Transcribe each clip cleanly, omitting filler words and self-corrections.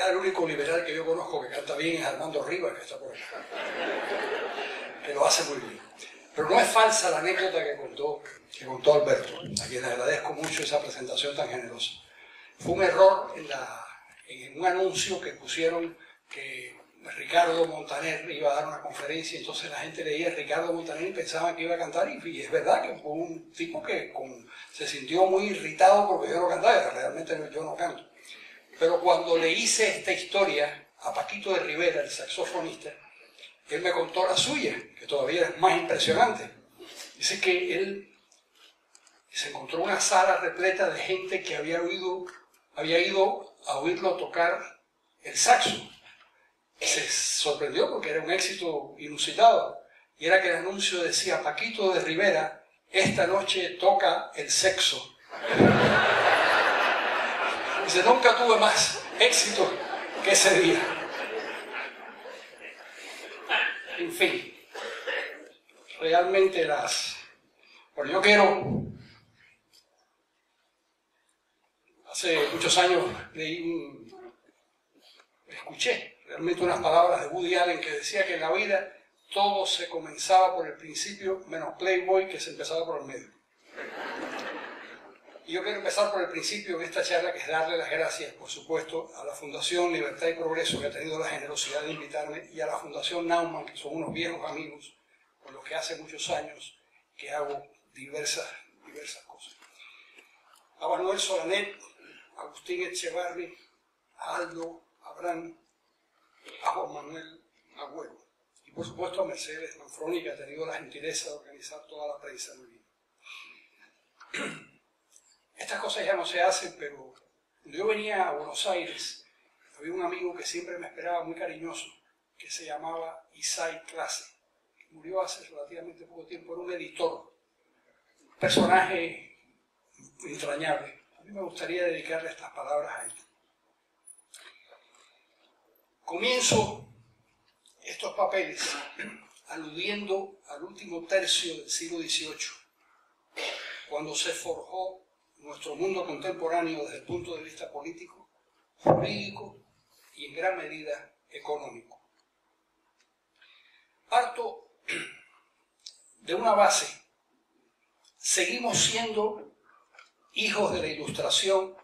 Ya el único liberal que yo conozco que canta bien es Armando Rivas, que está por acá, que lo hace muy bien. Pero no es falsa la anécdota que contó Alberto, a quien agradezco mucho esa presentación tan generosa. Fue un error en un anuncio que pusieron que Ricardo Montaner iba a dar una conferencia, entonces la gente leía Ricardo Montaner y pensaba que iba a cantar, y es verdad que fue un tipo que se sintió muy irritado porque yo no cantaba, realmente yo no canto. Pero cuando le hice esta historia a Paquito de Rivera, el saxofonista, él me contó la suya, que todavía es más impresionante. Dice que él se encontró una sala repleta de gente que había ido a oírlo tocar el saxo. Y se sorprendió porque era un éxito inusitado. Y era que el anuncio decía: Paquito de Rivera, esta noche toca el sexo. Dice, nunca tuve más éxito que ese día. En fin, realmente bueno, yo hace muchos años escuché realmente unas palabras de Woody Allen que decía que en la vida todo se comenzaba por el principio, menos Playboy, que se empezaba por el medio. Y yo quiero empezar por el principio de esta charla, que es darle las gracias, por supuesto, a la Fundación Libertad y Progreso, que ha tenido la generosidad de invitarme, y a la Fundación Naumann, que son unos viejos amigos, con los que hace muchos años que hago diversas cosas. A Manuel Solanet, a Agustín Echevarri, a Aldo, a Abraham, a Juan Manuel Agüero, y por supuesto a Mercedes Manfroni, que ha tenido la gentileza de organizar toda la prensa muy bien. Estas cosas ya no se hacen, pero cuando yo venía a Buenos Aires, había un amigo que siempre me esperaba muy cariñoso, que se llamaba Isai Clase, que murió hace relativamente poco tiempo. Era un editor, un personaje entrañable. A mí me gustaría dedicarle estas palabras a él. Comienzo estos papeles aludiendo al último tercio del siglo XVIII, cuando se forjó nuestro mundo contemporáneo desde el punto de vista político, jurídico y en gran medida económico. Parto de una base. Seguimos siendo hijos de la Ilustración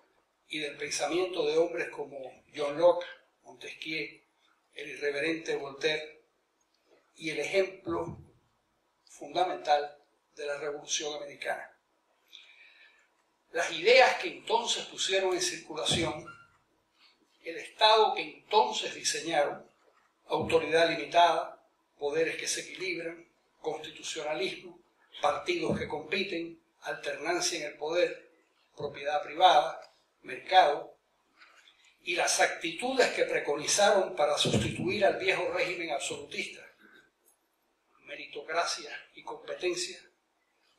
y del pensamiento de hombres como John Locke, Montesquieu, el irreverente Voltaire y el ejemplo fundamental de la Revolución Americana. Las ideas que entonces pusieron en circulación, el Estado que entonces diseñaron, autoridad limitada, poderes que se equilibran, constitucionalismo, partidos que compiten, alternancia en el poder, propiedad privada, mercado, y las actitudes que preconizaron para sustituir al viejo régimen absolutista, meritocracia y competencia,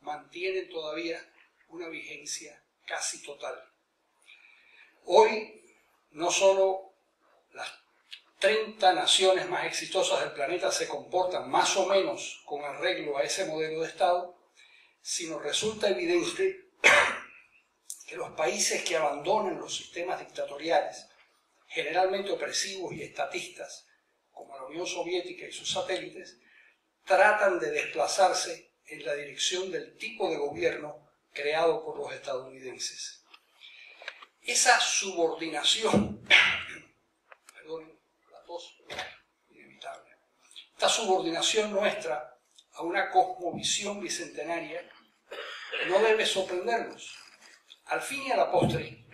mantienen todavía una vigencia casi total. Hoy, no solo las 30 naciones más exitosas del planeta se comportan más o menos con arreglo a ese modelo de Estado, sino resulta evidente que los países que abandonan los sistemas dictatoriales, generalmente opresivos y estatistas, como la Unión Soviética y sus satélites, tratan de desplazarse en la dirección del tipo de gobierno creado por los estadounidenses. Esa subordinación, perdonen la tos, inevitable, esta subordinación nuestra a una cosmovisión bicentenaria no debe sorprendernos. Al fin y a la postre,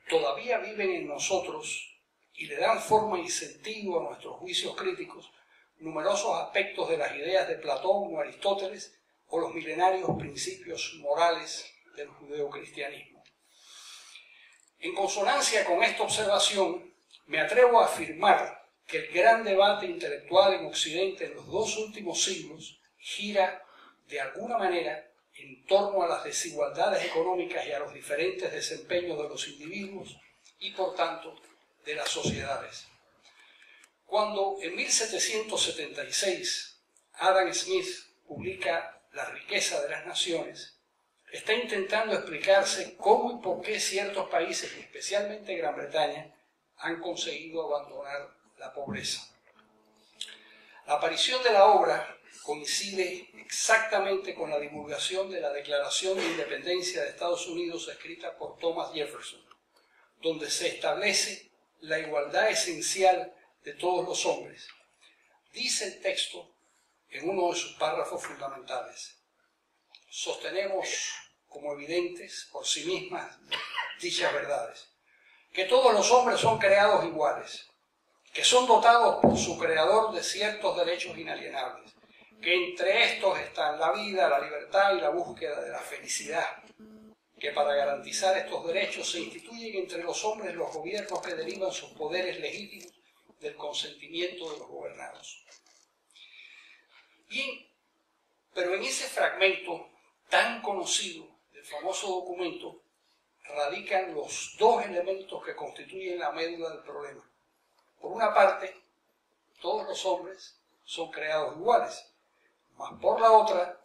todavía viven en nosotros y le dan forma y sentido a nuestros juicios críticos numerosos aspectos de las ideas de Platón o Aristóteles o los milenarios principios morales del judeocristianismo. En consonancia con esta observación, me atrevo a afirmar que el gran debate intelectual en Occidente en los 2 últimos siglos gira, de alguna manera, en torno a las desigualdades económicas y a los diferentes desempeños de los individuos y, por tanto, de las sociedades. Cuando en 1776 Adam Smith publica La riqueza de las naciones, está intentando explicarse cómo y por qué ciertos países, especialmente Gran Bretaña, han conseguido abandonar la pobreza. La aparición de la obra coincide exactamente con la divulgación de la Declaración de Independencia de Estados Unidos escrita por Thomas Jefferson, donde se establece la igualdad esencial de todos los hombres. Dice el texto en uno de sus párrafos fundamentales: sostenemos como evidentes por sí mismas dichas verdades, que todos los hombres son creados iguales, que son dotados por su creador de ciertos derechos inalienables, que entre estos están la vida, la libertad y la búsqueda de la felicidad, que para garantizar estos derechos se instituyen entre los hombres los gobiernos que derivan sus poderes legítimos del consentimiento de los gobernados. Bien, pero en ese fragmento tan conocido del famoso documento radican los dos elementos que constituyen la médula del problema. Por una parte, todos los hombres son creados iguales, mas por la otra,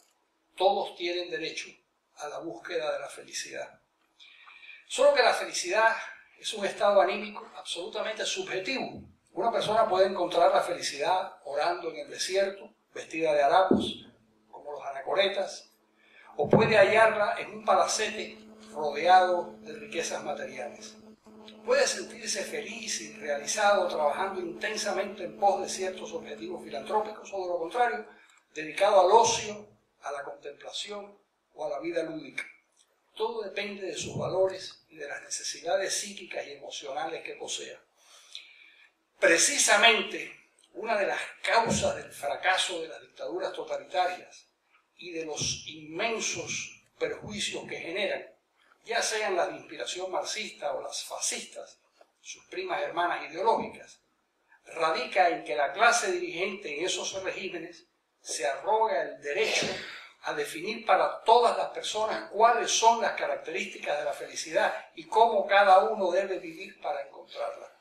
todos tienen derecho a la búsqueda de la felicidad. Solo que la felicidad es un estado anímico absolutamente subjetivo. Una persona puede encontrar la felicidad orando en el desierto, vestida de harapos, como los anacoretas, o puede hallarla en un palacete rodeado de riquezas materiales. Puede sentirse feliz y realizado trabajando intensamente en pos de ciertos objetivos filantrópicos, o de lo contrario, dedicado al ocio, a la contemplación o a la vida lúdica. Todo depende de sus valores y de las necesidades psíquicas y emocionales que posea. Precisamente una de las causas del fracaso de las dictaduras totalitarias y de los inmensos perjuicios que generan, ya sean las de inspiración marxista o las fascistas, sus primas hermanas ideológicas, radica en que la clase dirigente en esos regímenes se arroga el derecho a definir para todas las personas cuáles son las características de la felicidad y cómo cada uno debe vivir para encontrarla.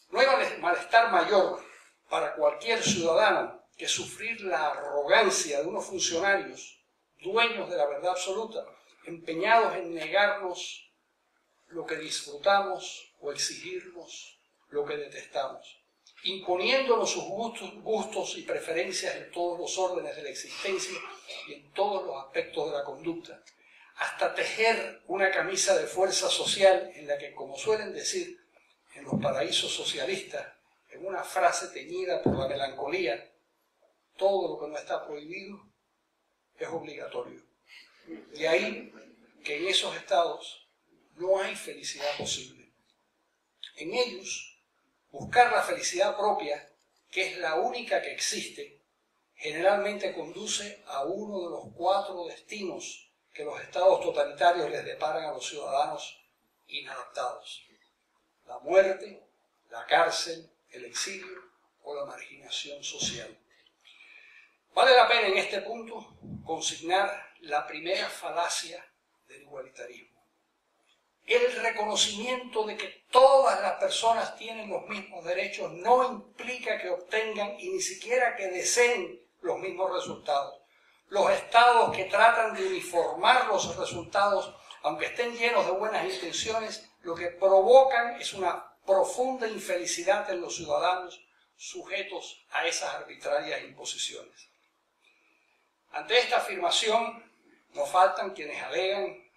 No hay malestar mayor para cualquier ciudadano que sufrir la arrogancia de unos funcionarios dueños de la verdad absoluta, empeñados en negarnos lo que disfrutamos o exigirnos lo que detestamos, imponiéndonos sus gustos y preferencias en todos los órdenes de la existencia y en todos los aspectos de la conducta, hasta tejer una camisa de fuerza social en la que, como suelen decir en los paraísos socialistas, en una frase teñida por la melancolía, todo lo que no está prohibido es obligatorio. De ahí que en esos estados no hay felicidad posible. En ellos, buscar la felicidad propia, que es la única que existe, generalmente conduce a uno de los 4 destinos que los estados totalitarios les deparan a los ciudadanos inadaptados: la muerte, la cárcel, el exilio o la marginación social. Vale la pena en este punto consignar la primera falacia del igualitarismo: el reconocimiento de que todas las personas tienen los mismos derechos no implica que obtengan y ni siquiera que deseen los mismos resultados. Los estados que tratan de uniformar los resultados, aunque estén llenos de buenas intenciones, lo que provocan es una profunda infelicidad en los ciudadanos sujetos a esas arbitrarias imposiciones. Ante esta afirmación, no faltan quienes alegan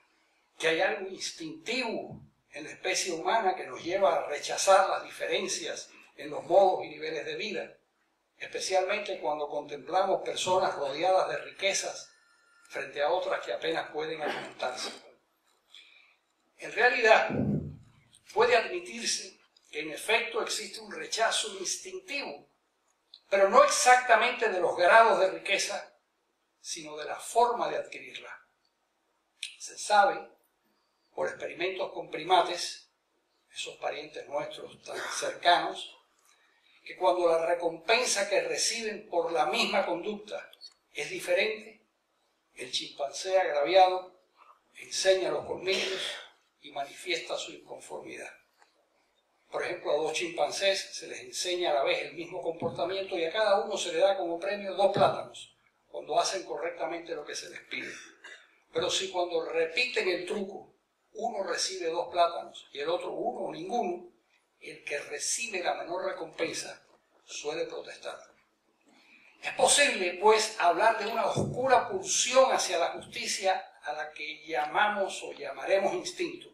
que hay algo instintivo en la especie humana que nos lleva a rechazar las diferencias en los modos y niveles de vida, especialmente cuando contemplamos personas rodeadas de riquezas frente a otras que apenas pueden alimentarse. En realidad, puede admitirse que en efecto existe un rechazo instintivo, pero no exactamente de los grados de riqueza, sino de la forma de adquirirla. Se sabe, por experimentos con primates, esos parientes nuestros tan cercanos, que cuando la recompensa que reciben por la misma conducta es diferente, el chimpancé agraviado enseña los colmillos y manifiesta su inconformidad. Por ejemplo, a 2 chimpancés se les enseña a la vez el mismo comportamiento y a cada uno se le da como premio 2 plátanos, cuando hacen correctamente lo que se les pide. Pero si cuando repiten el truco uno recibe 2 plátanos y el otro 1 o ninguno, el que recibe la menor recompensa suele protestar. Es posible, pues, hablar de una oscura pulsión hacia la justicia a la que llamamos o llamaremos instinto,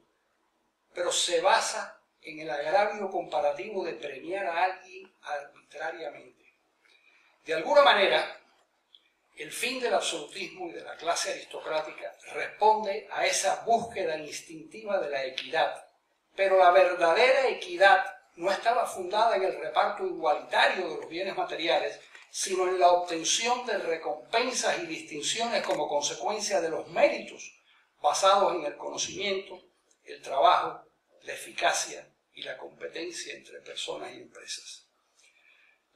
pero se basa en el agravio comparativo de premiar a alguien arbitrariamente. De alguna manera, el fin del absolutismo y de la clase aristocrática responde a esa búsqueda instintiva de la equidad, pero la verdadera equidad no estaba fundada en el reparto igualitario de los bienes materiales, sino en la obtención de recompensas y distinciones como consecuencia de los méritos basados en el conocimiento, el trabajo, la eficacia y la competencia entre personas y empresas.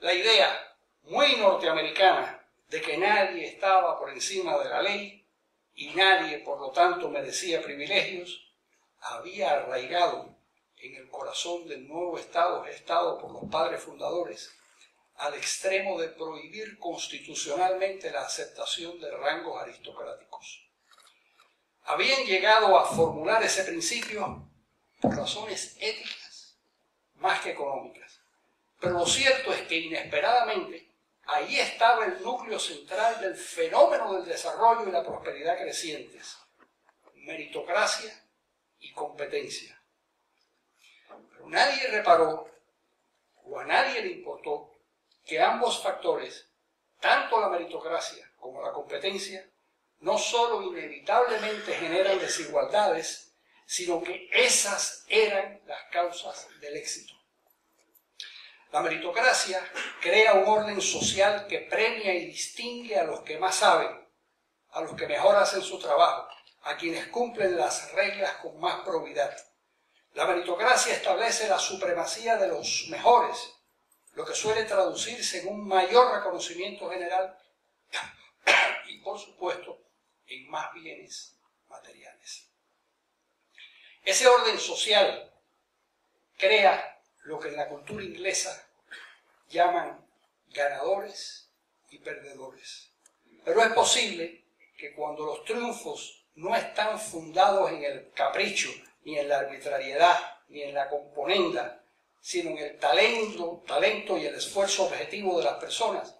La idea muy norteamericana de que nadie estaba por encima de la ley y nadie, por lo tanto, merecía privilegios, había arraigado en el corazón del nuevo Estado gestado por los padres fundadores, al extremo de prohibir constitucionalmente la aceptación de rangos aristocráticos. Habían llegado a formular ese principio por razones éticas más que económicas, pero lo cierto es que inesperadamente ahí estaba el núcleo central del fenómeno del desarrollo y la prosperidad crecientes: meritocracia y competencia. Pero nadie reparó, o a nadie le importó, que ambos factores, tanto la meritocracia como la competencia, no solo inevitablemente generan desigualdades, sino que esas eran las causas del éxito. La meritocracia crea un orden social que premia y distingue a los que más saben, a los que mejor hacen su trabajo, a quienes cumplen las reglas con más probidad. La meritocracia establece la supremacía de los mejores, lo que suele traducirse en un mayor reconocimiento general y, por supuesto, en más bienes materiales. Ese orden social crea lo que en la cultura inglesa llaman ganadores y perdedores. Pero es posible que cuando los triunfos no están fundados en el capricho, ni en la arbitrariedad, ni en la componenda, sino en el talento y el esfuerzo objetivo de las personas,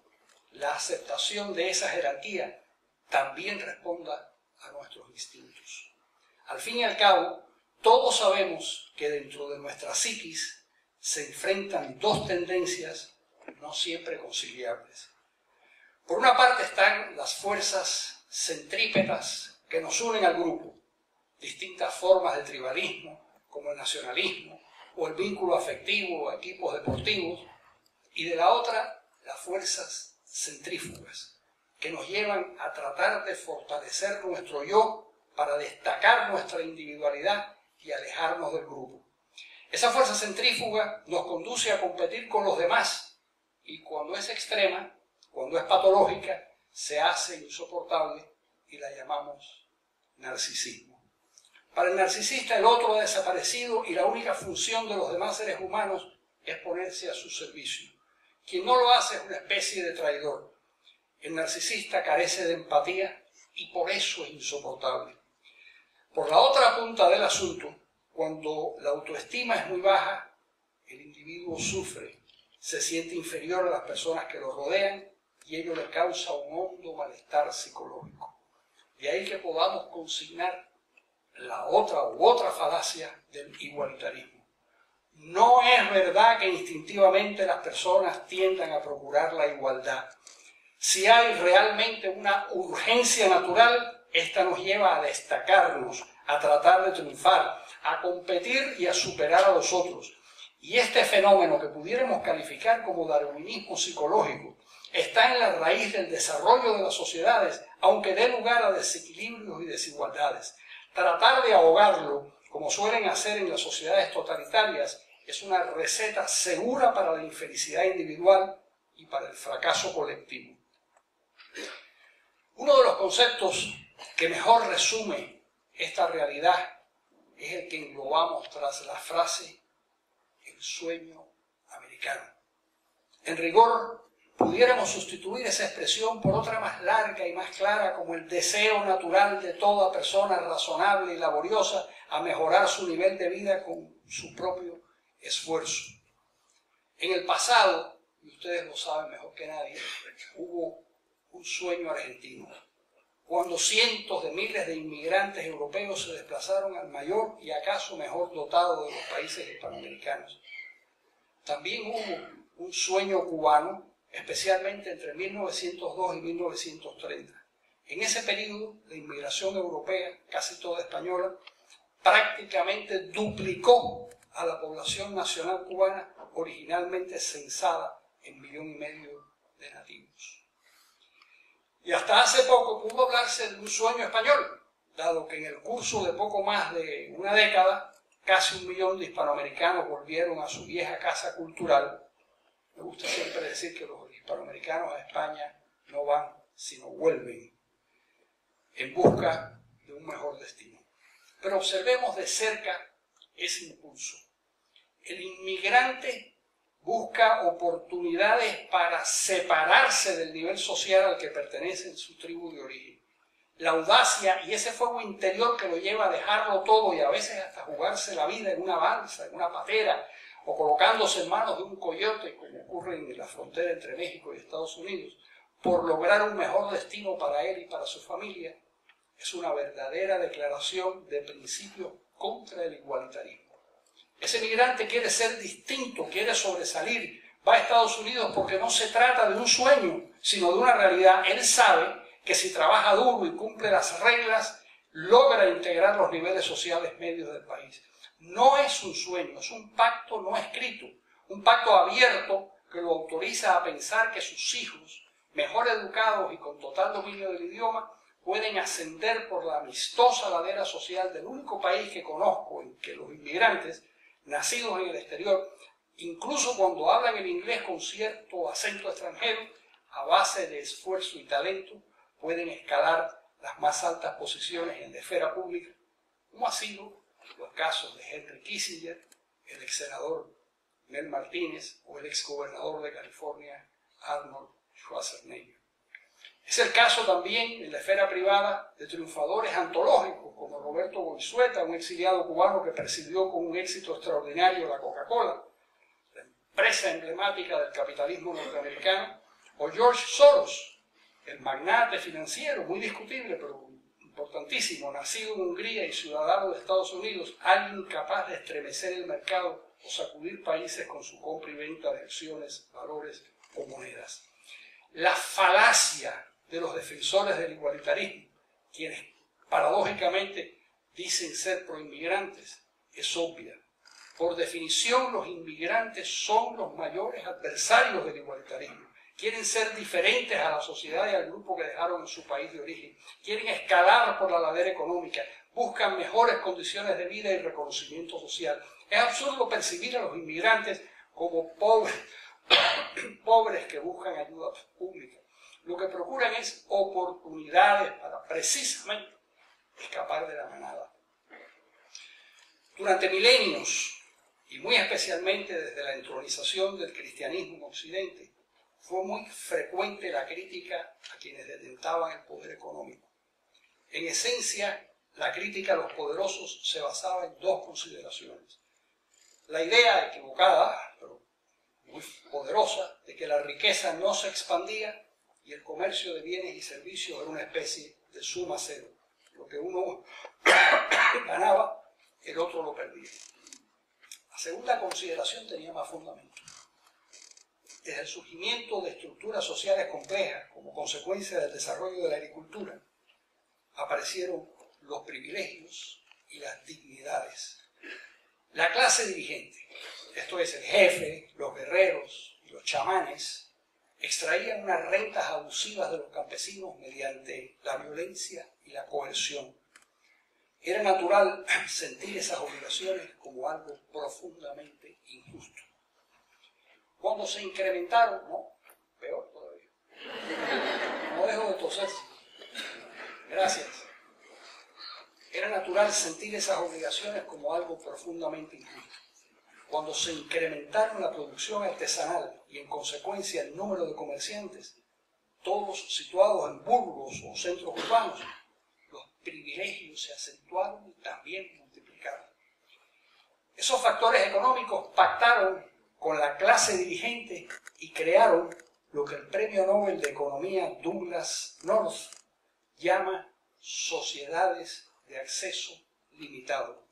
la aceptación de esa jerarquía también responda a nuestros instintos. Al fin y al cabo, todos sabemos que dentro de nuestra psiquis se enfrentan dos tendencias no siempre conciliables. Por una parte están las fuerzas centrípetas que nos unen al grupo, distintas formas de tribalismo, como el nacionalismo, o el vínculo afectivo a equipos deportivos, y de la otra, las fuerzas centrífugas, que nos llevan a tratar de fortalecer nuestro yo para destacar nuestra individualidad y alejarnos del grupo. Esa fuerza centrífuga nos conduce a competir con los demás, y cuando es extrema, cuando es patológica, se hace insoportable y la llamamos narcisismo. Para el narcisista el otro ha desaparecido y la única función de los demás seres humanos es ponerse a su servicio. Quien no lo hace es una especie de traidor. El narcisista carece de empatía y por eso es insoportable. Por la otra punta del asunto, cuando la autoestima es muy baja, el individuo sufre, se siente inferior a las personas que lo rodean y ello le causa un hondo malestar psicológico. De ahí que podamos consignar la otra falacia del igualitarismo. No es verdad que instintivamente las personas tiendan a procurar la igualdad. Si hay realmente una urgencia natural, esta nos lleva a destacarnos, a tratar de triunfar, a competir y a superar a los otros. Y este fenómeno, que pudiéramos calificar como darwinismo psicológico, está en la raíz del desarrollo de las sociedades, aunque dé lugar a desequilibrios y desigualdades. Tratar de ahogarlo, como suelen hacer en las sociedades totalitarias, es una receta segura para la infelicidad individual y para el fracaso colectivo. Uno de los conceptos que mejor resume esta realidad es el que englobamos tras la frase "el sueño americano". En rigor, pudiéramos sustituir esa expresión por otra más larga y más clara, como el deseo natural de toda persona razonable y laboriosa a mejorar su nivel de vida con su propio esfuerzo. En el pasado, y ustedes lo saben mejor que nadie, hubo un sueño argentino, cuando cientos de miles de inmigrantes europeos se desplazaron al mayor y acaso mejor dotado de los países hispanoamericanos. También hubo un sueño cubano, especialmente entre 1902 y 1930. En ese periodo, la inmigración europea, casi toda española, prácticamente duplicó a la población nacional cubana, originalmente censada en 1,5 millones de nativos. Y hasta hace poco pudo hablarse de un sueño español, dado que en el curso de poco más de una década, casi 1 millón de hispanoamericanos volvieron a su vieja casa cultural. Me gusta siempre decir que los hispanoamericanos a España no van, sino vuelven, en busca de un mejor destino. Pero observemos de cerca ese impulso. El inmigrante busca oportunidades para separarse del nivel social al que pertenece en su tribu de origen. La audacia y ese fuego interior que lo lleva a dejarlo todo y a veces hasta jugarse la vida en una balsa, en una patera, o colocándose en manos de un coyote, como ocurre en la frontera entre México y Estados Unidos, por lograr un mejor destino para él y para su familia, es una verdadera declaración de principio contra el igualitarismo. Ese migrante quiere ser distinto, quiere sobresalir, va a Estados Unidos porque no se trata de un sueño, sino de una realidad. Él sabe que si trabaja duro y cumple las reglas, logra integrar los niveles sociales medios del país. No es un sueño, es un pacto no escrito, un pacto abierto que lo autoriza a pensar que sus hijos, mejor educados y con total dominio del idioma, pueden ascender por la amistosa ladera social del único país que conozco en que los inmigrantes, nacidos en el exterior, incluso cuando hablan el inglés con cierto acento extranjero, a base de esfuerzo y talento, pueden escalar las más altas posiciones en la esfera pública, como ha sido los casos de Henry Kissinger, el ex senador Mel Martínez o el ex gobernador de California, Arnold Schwarzenegger. Es el caso también en la esfera privada de triunfadores antológicos como Roberto Goizueta, un exiliado cubano que presidió con un éxito extraordinario la Coca-Cola, la empresa emblemática del capitalismo norteamericano, o George Soros, el magnate financiero, muy discutible pero importantísimo, nacido en Hungría y ciudadano de Estados Unidos, alguien capaz de estremecer el mercado o sacudir países con su compra y venta de acciones, valores o monedas. La falacia de los defensores del igualitarismo, quienes paradójicamente dicen ser proinmigrantes, es obvia. Por definición, los inmigrantes son los mayores adversarios del igualitarismo. Quieren ser diferentes a la sociedad y al grupo que dejaron en su país de origen. Quieren escalar por la ladera económica. Buscan mejores condiciones de vida y reconocimiento social. Es absurdo percibir a los inmigrantes como pobres que buscan ayuda pública. Lo que procuran es oportunidades para precisamente escapar de la manada. Durante milenios, y muy especialmente desde la entronización del cristianismo en Occidente, fue muy frecuente la crítica a quienes detentaban el poder económico. En esencia, la crítica a los poderosos se basaba en dos consideraciones. La idea equivocada, pero muy poderosa, de que la riqueza no se expandía y el comercio de bienes y servicios era una especie de suma cero. Lo que uno ganaba, el otro lo perdía. La segunda consideración tenía más fundamento. Desde el surgimiento de estructuras sociales complejas como consecuencia del desarrollo de la agricultura, aparecieron los privilegios y las dignidades. La clase dirigente, esto es el jefe, los guerreros y los chamanes, extraían unas rentas abusivas de los campesinos mediante la violencia y la coerción. Era natural sentir esas obligaciones como algo profundamente injusto. Cuando se incrementaron, no, peor todavía, no dejo de toser, gracias. Era natural sentir esas obligaciones como algo profundamente injusto. Cuando se incrementaron la producción artesanal y en consecuencia el número de comerciantes, todos situados en burgos o centros urbanos, los privilegios se acentuaron y también multiplicaron. Esos factores económicos pactaron con la clase dirigente y crearon lo que el Premio Nobel de Economía Douglas North llama sociedades de acceso limitado.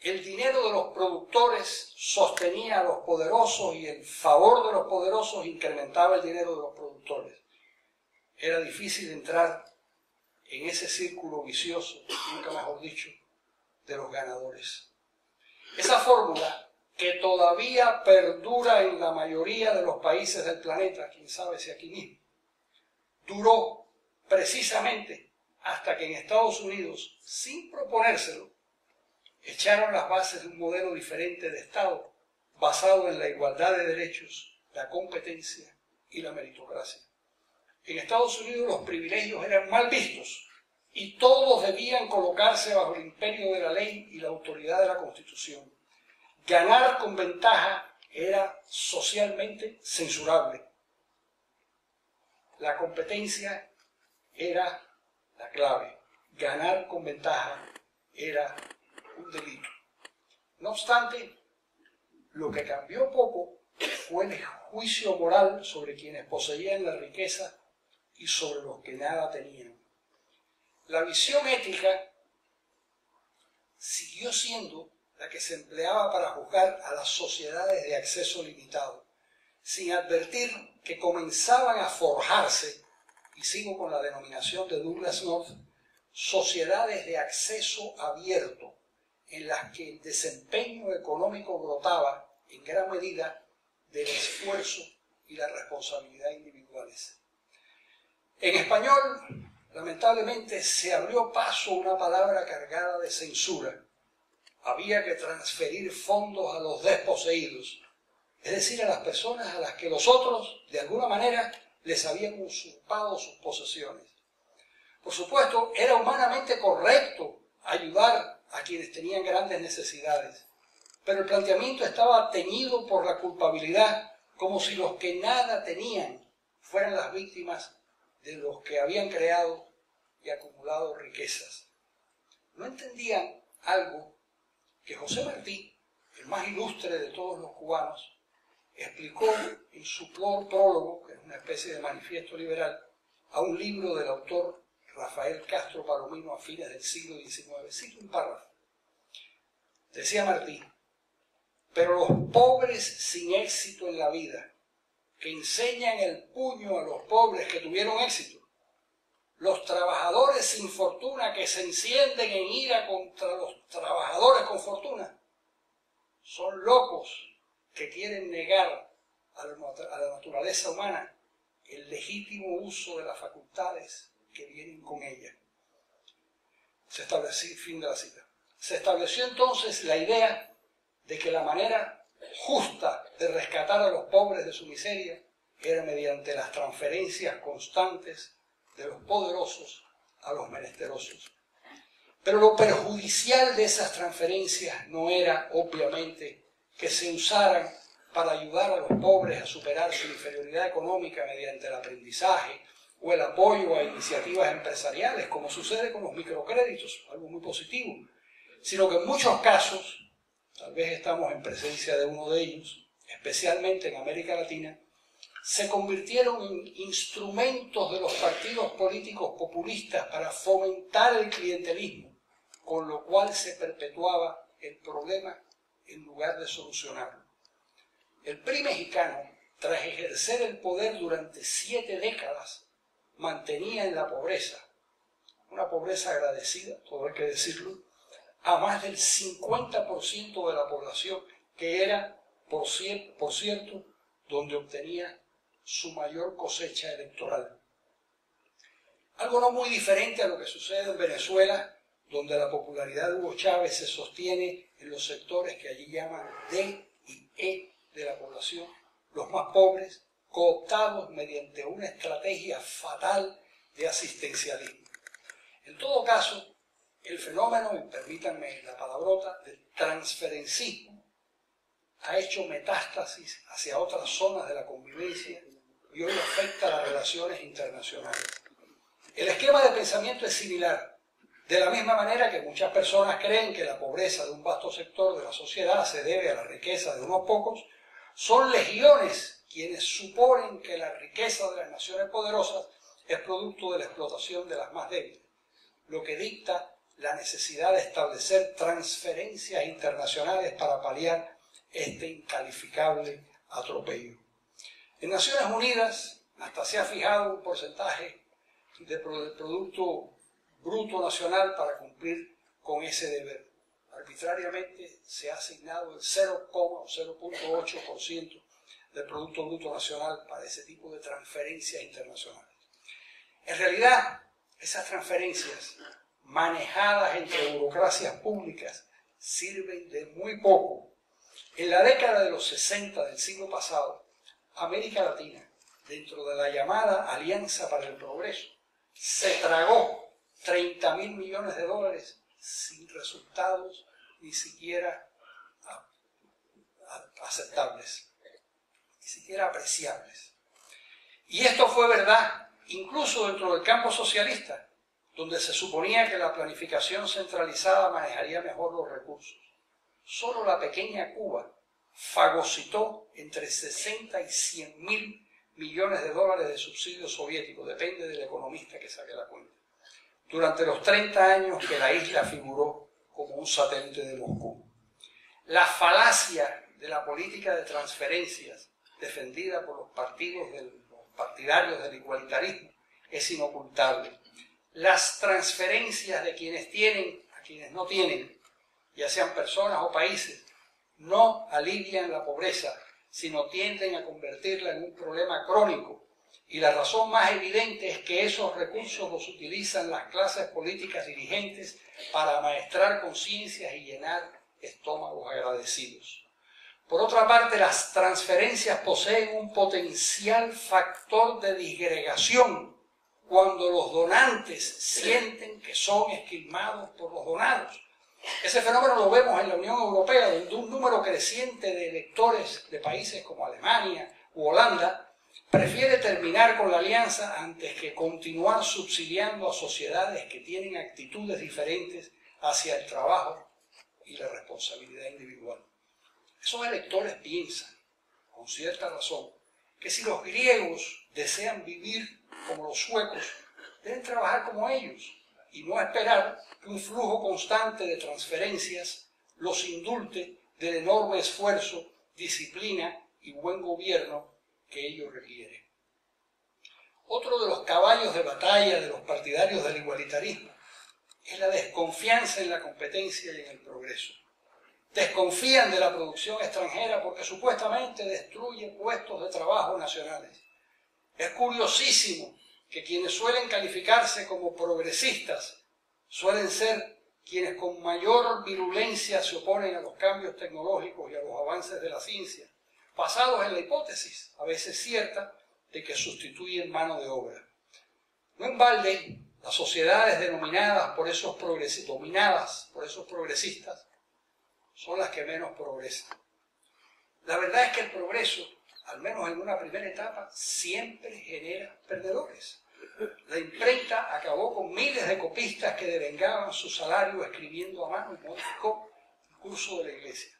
El dinero de los productores sostenía a los poderosos y el favor de los poderosos incrementaba el dinero de los productores. Era difícil entrar en ese círculo vicioso, nunca mejor dicho, de los ganadores. Esa fórmula, que todavía perdura en la mayoría de los países del planeta, quién sabe si aquí mismo, duró precisamente hasta que en Estados Unidos, sin proponérselo, echaron las bases de un modelo diferente de Estado, basado en la igualdad de derechos, la competencia y la meritocracia. En Estados Unidos los privilegios eran mal vistos y todos debían colocarse bajo el imperio de la ley y la autoridad de la Constitución. Ganar con ventaja era socialmente censurable. La competencia era la clave. Ganar con ventaja era un delito. No obstante, lo que cambió poco fue el juicio moral sobre quienes poseían la riqueza y sobre los que nada tenían. La visión ética siguió siendo la que se empleaba para juzgar a las sociedades de acceso limitado, sin advertir que comenzaban a forjarse, y sigo con la denominación de Douglas North, sociedades de acceso abierto, en las que el desempeño económico brotaba en gran medida del esfuerzo y la responsabilidad individuales. En español, lamentablemente, se abrió paso a una palabra cargada de censura. Había que transferir fondos a los desposeídos, es decir, a las personas a las que los otros, de alguna manera, les habían usurpado sus posesiones. Por supuesto, era humanamente correcto ayudar a quienes tenían grandes necesidades, pero el planteamiento estaba teñido por la culpabilidad, como si los que nada tenían fueran las víctimas de los que habían creado y acumulado riquezas. No entendían algo que José Martí, el más ilustre de todos los cubanos, explicó en su prólogo, que es una especie de manifiesto liberal, a un libro del autor Rafael Castro Palomino a fines del siglo XIX. Cito un párrafo. Decía Martí: pero los pobres sin éxito en la vida, que enseñan el puño a los pobres que tuvieron éxito, los trabajadores sin fortuna que se encienden en ira contra los trabajadores con fortuna, son locos que quieren negar a la naturaleza humana el legítimo uso de las facultades que vienen con ella. Fin de la cita. Se estableció entonces la idea de que la manera justa de rescatar a los pobres de su miseria era mediante las transferencias constantes de los poderosos a los menesterosos. Pero lo perjudicial de esas transferencias no era, obviamente, que se usaran para ayudar a los pobres a superar su inferioridad económica mediante el aprendizaje o el apoyo a iniciativas empresariales, como sucede con los microcréditos, algo muy positivo, sino que en muchos casos, tal vez estamos en presencia de uno de ellos, especialmente en América Latina, se convirtieron en instrumentos de los partidos políticos populistas para fomentar el clientelismo, con lo cual se perpetuaba el problema en lugar de solucionarlo. El PRI mexicano, tras ejercer el poder durante 7 décadas, mantenía en la pobreza, una pobreza agradecida, todo hay que decirlo, a más del 50% de la población, que era, por cierto, donde obtenía su mayor cosecha electoral. Algo no muy diferente a lo que sucede en Venezuela, donde la popularidad de Hugo Chávez se sostiene en los sectores que allí llaman D y E de la población, los más pobres, cooptados mediante una estrategia fatal de asistencialismo. En todo caso, el fenómeno, y permítanme la palabrota, del transferencismo ha hecho metástasis hacia otras zonas de la convivencia y hoy afecta las relaciones internacionales. El esquema de pensamiento es similar. De la misma manera que muchas personas creen que la pobreza de un vasto sector de la sociedad se debe a la riqueza de unos pocos, son legiones quienes suponen que la riqueza de las naciones poderosas es producto de la explotación de las más débiles, lo que dicta la necesidad de establecer transferencias internacionales para paliar este incalificable atropello. En Naciones Unidas hasta se ha fijado un porcentaje del Producto Bruto Nacional para cumplir con ese deber. Arbitrariamente se ha asignado el 0,8% del Producto Bruto Nacional para ese tipo de transferencias internacionales. En realidad, esas transferencias manejadas entre burocracias públicas sirven de muy poco. En la década de los 60 del siglo pasado, América Latina, dentro de la llamada Alianza para el Progreso, se tragó 30.000 millones de dólares sin resultados ni siquiera aceptables, ni siquiera apreciables. Y esto fue verdad incluso dentro del campo socialista, donde se suponía que la planificación centralizada manejaría mejor los recursos. Solo la pequeña Cuba fagocitó entre 60 y 100.000 millones de dólares de subsidios soviéticos, depende del economista que saque la cuenta, durante los 30 años que la isla figuró como un satélite de Moscú. La falacia de la política de transferencias defendida por los partidarios del igualitarismo es inocultable. Las transferencias de quienes tienen a quienes no tienen, ya sean personas o países, no alivian la pobreza, sino tienden a convertirla en un problema crónico. Y la razón más evidente es que esos recursos los utilizan las clases políticas dirigentes para amaestrar conciencias y llenar estómagos agradecidos. Por otra parte, las transferencias poseen un potencial factor de disgregación cuando los donantes sienten que son esquilmados por los donados. Ese fenómeno lo vemos en la Unión Europea, donde un número creciente de electores de países como Alemania u Holanda prefiere terminar con la alianza antes que continuar subsidiando a sociedades que tienen actitudes diferentes hacia el trabajo y la responsabilidad individual. Esos electores piensan, con cierta razón, que si los griegos desean vivir como los suecos, deben trabajar como ellos y no esperar que un flujo constante de transferencias los indulte del enorme esfuerzo, disciplina y buen gobierno que ellos requieren. Otro de los caballos de batalla de los partidarios del igualitarismo es la desconfianza en la competencia y en el progreso. Desconfían de la producción extranjera porque supuestamente destruye puestos de trabajo nacionales. Es curiosísimo que quienes suelen calificarse como progresistas suelen ser quienes con mayor virulencia se oponen a los cambios tecnológicos y a los avances de la ciencia, basados en la hipótesis, a veces cierta, de que sustituyen mano de obra. No en balde, las sociedades dominadas por esos progresistas son las que menos progresan. La verdad es que el progreso, al menos en una primera etapa, siempre genera perdedores. La imprenta acabó con miles de copistas que devengaban su salario escribiendo a mano y modificó el curso de la iglesia.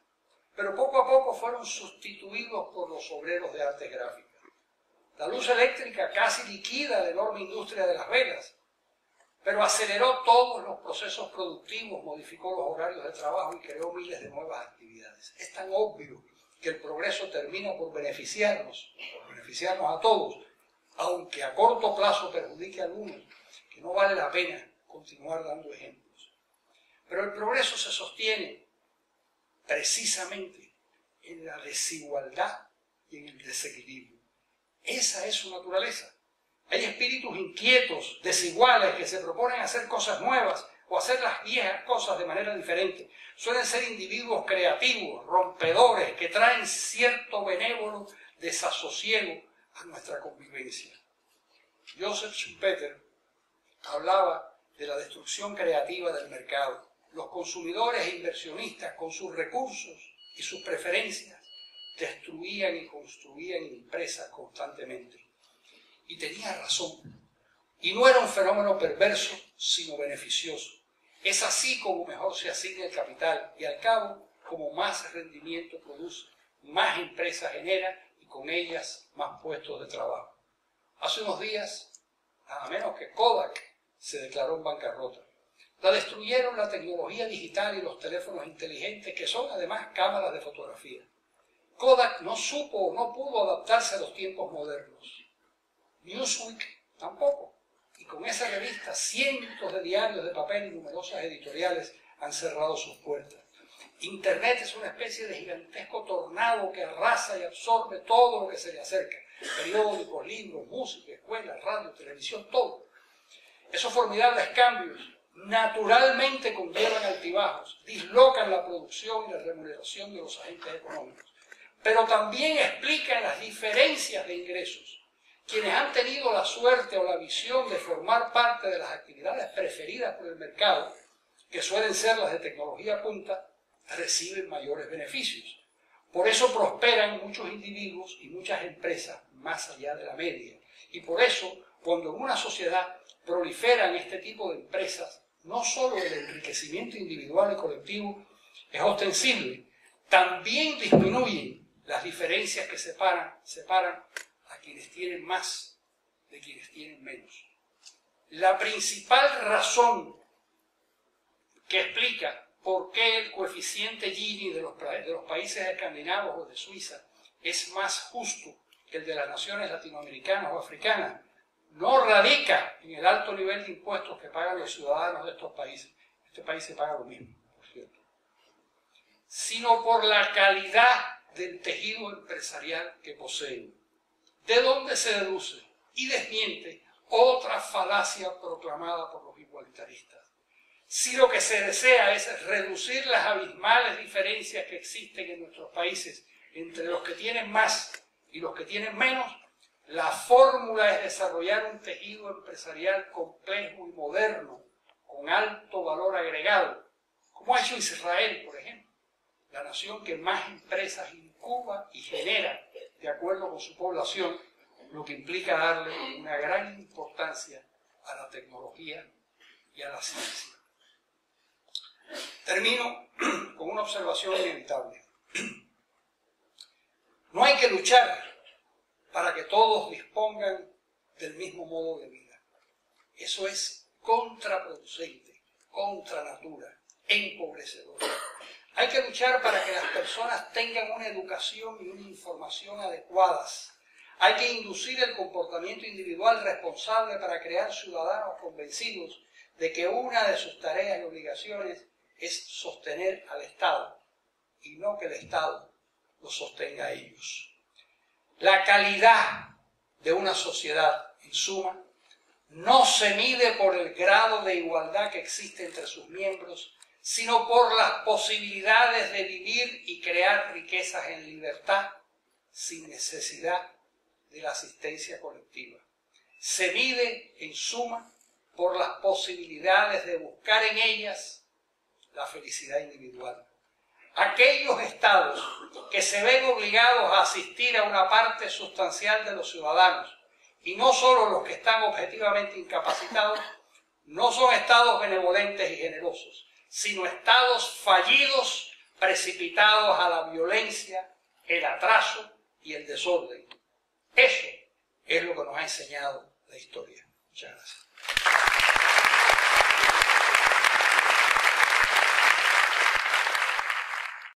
Pero poco a poco fueron sustituidos por los obreros de artes gráficas. La luz eléctrica casi liquida la enorme industria de las velas, pero aceleró todos los procesos productivos, modificó los horarios de trabajo y creó miles de nuevas actividades. Es tan obvio que el progreso termina por beneficiarnos a todos, aunque a corto plazo perjudique a algunos, que no vale la pena continuar dando ejemplos. Pero el progreso se sostiene precisamente en la desigualdad y en el desequilibrio. Esa es su naturaleza. Hay espíritus inquietos, desiguales, que se proponen hacer cosas nuevas o hacer las viejas cosas de manera diferente. Suelen ser individuos creativos, rompedores, que traen cierto benévolo desasosiego a nuestra convivencia. Joseph Schumpeter hablaba de la destrucción creativa del mercado. Los consumidores e inversionistas, con sus recursos y sus preferencias, destruían y construían empresas constantemente. Y tenía razón. Y no era un fenómeno perverso, sino beneficioso. Es así como mejor se asigna el capital y al cabo como más rendimiento produce, más empresas genera y con ellas más puestos de trabajo. Hace unos días, nada menos que Kodak se declaró en bancarrota. La destruyeron la tecnología digital y los teléfonos inteligentes, que son además cámaras de fotografía. Kodak no supo o no pudo adaptarse a los tiempos modernos. Newsweek tampoco. Y con esa revista, cientos de diarios de papel y numerosas editoriales han cerrado sus puertas. Internet es una especie de gigantesco tornado que arrasa y absorbe todo lo que se le acerca. Periódicos, libros, música, escuelas, radio, televisión, todo. Esos formidables cambios naturalmente conllevan altibajos, dislocan la producción y la remuneración de los agentes económicos, pero también explican las diferencias de ingresos. Quienes han tenido la suerte o la visión de formar parte de las actividades preferidas por el mercado, que suelen ser las de tecnología punta, reciben mayores beneficios. Por eso prosperan muchos individuos y muchas empresas más allá de la media. Y por eso, cuando en una sociedad proliferan este tipo de empresas, no solo el enriquecimiento individual y colectivo es ostensible, también disminuyen las diferencias que separan a quienes tienen más de quienes tienen menos. La principal razón que explica por qué el coeficiente Gini de los países escandinavos o de Suiza es más justo que el de las naciones latinoamericanas o africanas no radica en el alto nivel de impuestos que pagan los ciudadanos de estos países. Este país se paga lo mismo, por cierto. Sino por la calidad del tejido empresarial que poseen, de donde se deduce y desmiente otra falacia proclamada por los igualitaristas. Si lo que se desea es reducir las abismales diferencias que existen en nuestros países entre los que tienen más y los que tienen menos, la fórmula es desarrollar un tejido empresarial complejo y moderno, con alto valor agregado, como ha hecho Israel, por ejemplo, la nación que más empresas incuba y genera de acuerdo con su población, lo que implica darle una gran importancia a la tecnología y a la ciencia. Termino con una observación inevitable. No hay que luchar para que todos dispongan del mismo modo de vida. Eso es contraproducente, contra natura, empobrecedor. Hay que luchar para que las personas tengan una educación y una información adecuadas. Hay que inducir el comportamiento individual responsable para crear ciudadanos convencidos de que una de sus tareas y obligaciones es sostener al Estado y no que el Estado los sostenga a ellos. La calidad de una sociedad, en suma, no se mide por el grado de igualdad que existe entre sus miembros, sino por las posibilidades de vivir y crear riquezas en libertad, sin necesidad de la asistencia colectiva. Se mide, en suma, por las posibilidades de buscar en ellas la felicidad individual. Aquellos estados que se ven obligados a asistir a una parte sustancial de los ciudadanos, y no solo los que están objetivamente incapacitados, no son estados benevolentes y generosos, sino estados fallidos, precipitados a la violencia, el atraso y el desorden. Eso es lo que nos ha enseñado la historia. Muchas gracias.